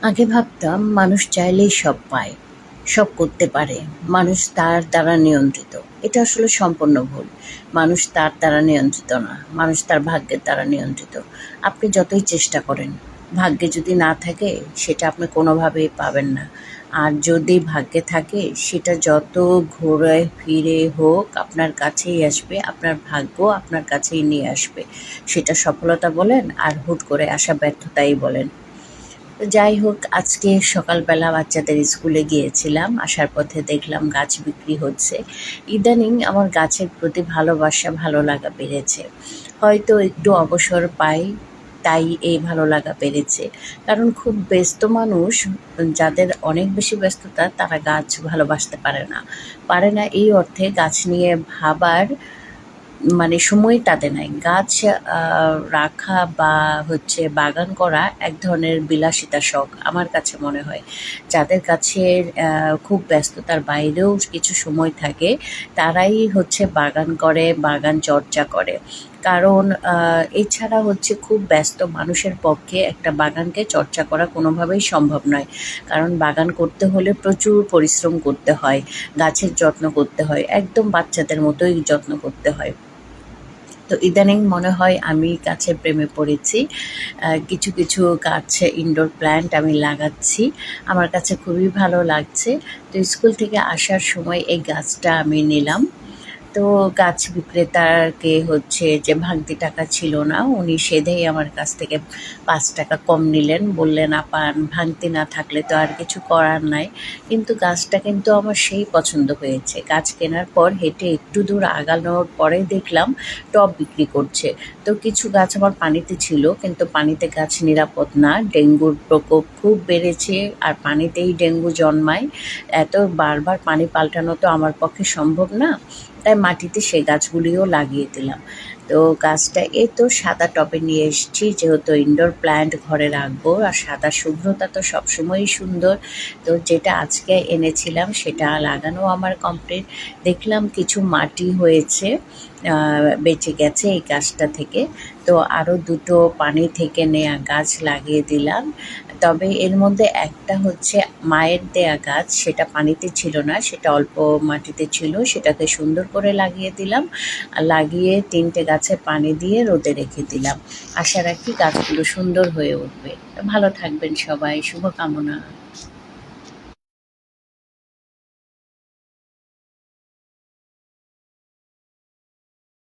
আগে ভাবতাম মানুষ চাইলেই সব পায়, সব করতে পারে। মানুষ তার দ্বারা নিয়ন্ত্রিত। এটা আসলে সম্পূর্ণ ভুল। মানুষ তার দ্বারা নিয়ন্ত্রিত না। মানুষ তার ভাগ্যের দ্বারা নিয়ন্ত্রিত। আপনি যতই চেষ্টা করেন, ভাগ্যে যদি না থাকে সেটা আপনি কোনোভাবেই পাবেন না। আর যদি ভাগ্যে থাকে সেটা যত ঘুরে ফিরে হোক আপনার কাছেই আসবে, আপনার ভাগ্য আপনার কাছেই নিয়ে আসবে। সেটা সফলতা বলেন আর হুট করে আসা ব্যর্থতাই বলেন। তো যাই হোক, আজকে সকালবেলা বাচ্চাদের স্কুলে গিয়েছিলাম। আসার পথে দেখলাম গাছ বিক্রি হচ্ছে। ইদানিং আমার গাছের প্রতি ভালোবাসা, ভালো লাগা বেড়েছে। হয়তো একটু অবসর পাই, তাই এই ভালো লাগা বেড়েছে। কারণ খুব ব্যস্ত মানুষ, যাদের অনেক বেশি ব্যস্ততা, তারা গাছ ভালোবাসতে পারে না। পারে না এই অর্থে গাছ নিয়ে ভাবার মানে সময় তাদের নাই। গাছ রাখা বা বাগান করা এক ধরনের বিলাসিতা শখ আমার কাছে মনে হয়। যাদের কাছে খুব ব্যস্ততার বাইরেও কিছু সময় থাকে, তারাই বাগান করে, বাগান চর্চা করে। কারণ এছাড়া খুব ব্যস্ত মানুষের পক্ষে একটা বাগানকে চর্চা করা কোনোভাবেই সম্ভব নয়। কারণ বাগান করতে হলে প্রচুর পরিশ্রম করতে হয়, গাছের যত্ন করতে হয়, একদম বাচ্চাদের মতোই যত্ন করতে হয়। তো ইদানিং মনে হয় আমি গাছের প্রেমে পড়েছি। কিছু কিছু গাছ, ইনডোর প্ল্যান্ট আমি লাগাচ্ছি। আমার কাছে খুবই ভালো লাগছে। তো স্কুল থেকে আসার সময় এই গাছটা আমি নিলাম। তো গাছ বিক্রেতাকে যে ভাঙতি টাকা ছিল না, উনি সেধেই আমার কাছ থেকে ৫ টাকা কম নিলেন। বললেন, "আপা, ভাঙতি না থাকলে তো আর কিছু করার নাই।" কিন্তু গাছটা কিন্তু আমার সেই পছন্দ হয়েছে। গাছ কেনার পর হেঁটে একটু দূর আগানোর পরে দেখলাম টব বিক্রি করছে। তো কিছু গাছ আমার পানিতে ছিল, কিন্তু পানিতে গাছ নিরাপদ না। ডেঙ্গুর প্রকোপ খুব বেড়েছে, আর পানিতেই ডেঙ্গু জন্মায়। এত বারবার পানি পাল্টানো তো আমার পক্ষে সম্ভব না। তাই মাটিতে সেই গাছগুলিও লাগিয়ে দিলাম। তো গাছটা এই তো সাদা টবে নিয়ে এসেছি, যেহেতু ইনডোর প্ল্যান্ট ঘরে রাখবো, আর সাদা শুভ্রতা তো সবসময়ই সুন্দর। তো যেটা আজকে এনেছিলাম সেটা লাগানো আমার কমপ্লিট। দেখলাম কিছু মাটি হয়েছে, বেঁচে গেছে এই গাছটা থেকে। তো আরও দুটো পানি থেকে নেয়া গাছ লাগিয়ে দিলাম। তবে এর মধ্যে একটা মায়ের দেয়া গাছ, সেটা পানিতে ছিল না, সেটা অল্প মাটিতে ছিল। সেটাকে সুন্দর করে লাগিয়ে দিলাম। আর লাগিয়ে ৩টে গাছে পানি দিয়ে রোদে রেখে দিলাম। আশা রাখি গাছগুলো সুন্দর হয়ে উঠবে। ভালো থাকবেন সবাই, শুভকামনা।